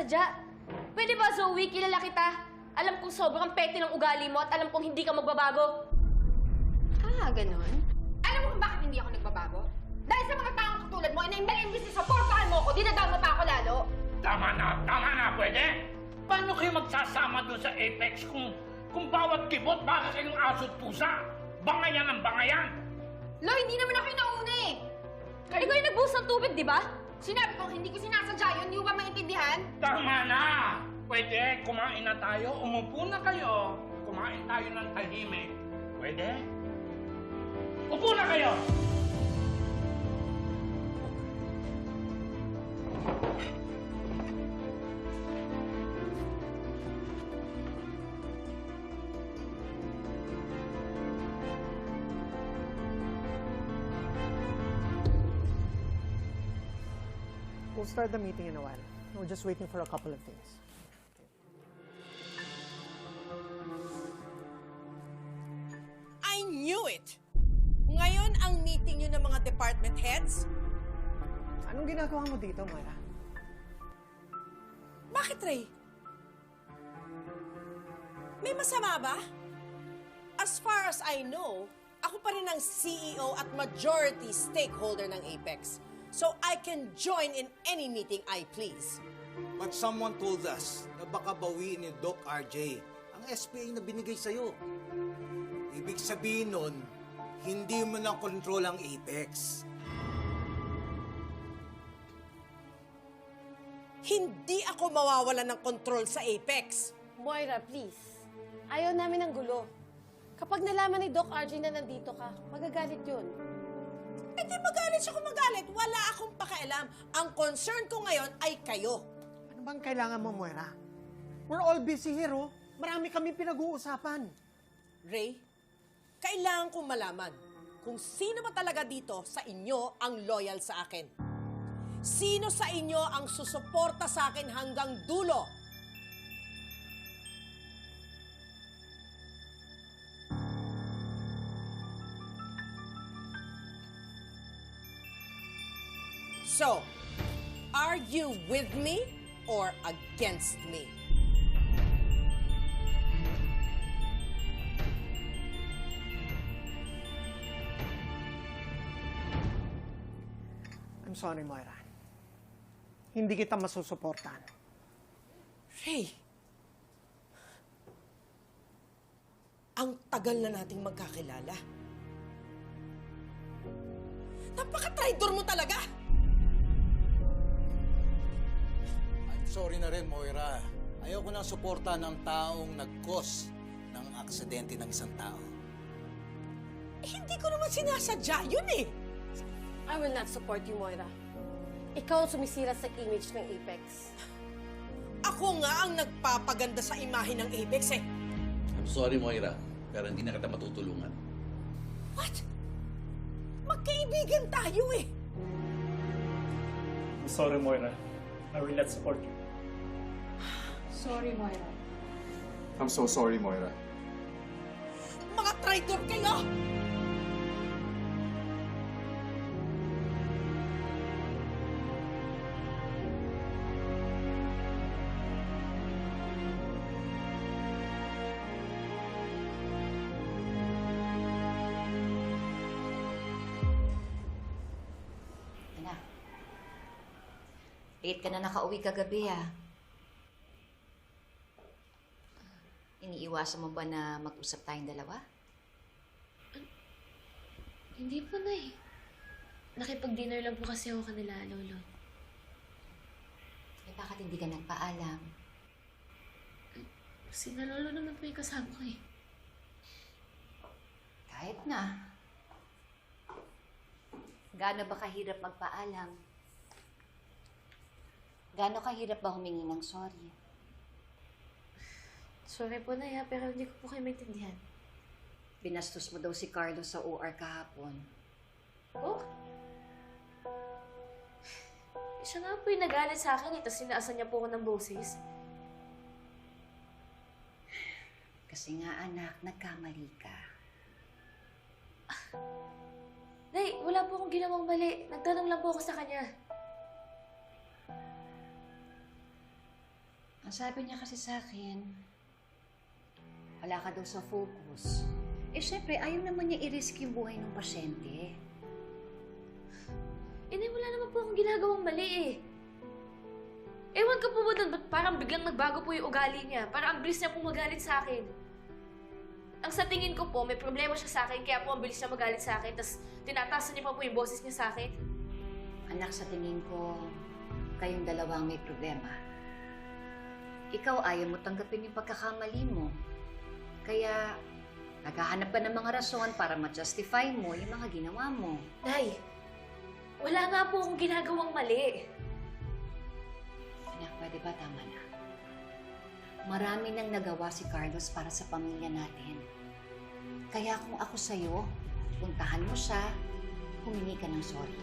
sinasadya. Pwede ba, Zoe? Kilala kita. Alam kong sobrang pete ng ugali mo at alam kong hindi ka magbabago. Ah, ganon? Alam mo kung bakit hindi ako nagbabago? Dahil sa mga taong katulad mo, ina-imbes na supportahan mo ako, dinadama pa ako lalo. Tama na, pwede? Paano kayo magsasama doon sa Apex kung bawat kibot para kayong aso't pusa? Bangayan ang bangayan! Lo, hindi naman ako yung nauna eh. Ikaw yung nagbuhos ng tubig, di ba? Sinabi ko, hindi ko sinasadya yun, hindi mo ba maintindihan? Tama na! Pwede, kumain na tayo. Umupo na kayo. Kumain tayo ng tahimik. Pwede? Upo na kayo! We'll start the meeting in a while. We're just waiting for a couple of things. I knew it! Ngayon ang meeting nyo ng mga department heads? Anong ginagawa mo dito, Moira? Bakit, Ray? May masama ba? As far as I know, ako pa rin ang CEO at majority stakeholder ng Apex. So I can join in any meeting I please. But someone told us na baka bawiin ni Doc RJ ang SPA na binigay sa'yo. Ibig sabihin nun, hindi mo na control ang Apex. Hindi ako mawawalan ng control sa Apex. Moira, please. Ayaw namin ng gulo. Kapag nalaman ni Doc RJ na nandito ka, magagalit yun. Eh di magalit siya kung magalit. Wala akong pakialam. Ang concern ko ngayon ay kayo. Ano bang kailangan mo, Moira? We're all busy here, oh. Marami kami pinag-uusapan. Ray, kailangan kong malaman kung sino ba talaga dito sa inyo ang loyal sa akin. Sino sa inyo ang susuporta sa akin hanggang dulo? So, are you with me or against me? I'm sorry, Moira. Hindi kita masusuportahan. Ray, ang tagal na nating magkakilala. Napaka-traitor mo talaga! I'm sorry na rin, Moira. Ayoko nang suporta ng taong nag-cause ng aksidente ng isang tao. Eh, hindi ko naman sinasadya yun eh! I will not support you, Moira. Ikaw ang sumisira sa image ng Apex. Ako nga ang nagpapaganda sa imahe ng Apex eh. I'm sorry, Moira, pero hindi na kita matutulungan. What? Magkaibigan tayo eh. I'm sorry, Moira. I will not support you. Sorry, Moira. I'm so sorry, Moira. Mga traitor kayo! Anak, late ka na nakauwi kagabi, ah. Iniiwasan mo ba na mag-usap tayong dalawa? Hindi po, Nay. Nakipag-dinner lang po kasi ako kanila, Lolo. Eh, bakit hindi ka nagpaalam? Kasi na Lolo naman po yung kasama ko eh. Kahit na. Gaano ba kahirap magpaalam? Gaano kahirap ba humingi ng sorry? Sorry po, Nay, pero hindi ko po kayo maintindihan. Binastos mo daw si Carlo sa OR kahapon. Oh? Siya nga po yung nagalit sa akin eh, tapos sinaasan niya po ako ng boses. Kasi nga, anak, nagkamali ka. Nay, wala po akong ginawang mali. Nagtanong lang po ako sa kanya. Ang sabi niya kasi sa akin, wala ka daw sa focus. Eh, syempre, ayaw naman niya i-risk yung buhay ng pasyente. Inay, wala naman po akong ginagawang mali eh. Ewan ko po ba doon, ba't parang biglang nagbago po yung ugali niya? Parang ang bilis niya po magalit sa akin. Ang sa tingin ko po, may problema siya sa akin, kaya po ang bilis niya magalit sa akin, tapos tinataasan niya pa po yung boses niya sa akin. Anak, sa tingin ko, kayong dalawang may problema. Ikaw ayaw mo tanggapin yung pagkakamali mo. Kaya, naghahanap ka ng mga rason para ma-justify mo yung mga ginawa mo. Nay, wala nga po akong ginagawang mali. Anak, pwede ba tama na? Marami nang nagawa si Carlos para sa pamilya natin. Kaya kung ako sa'yo, puntahan mo siya, humingi ka ng sorry.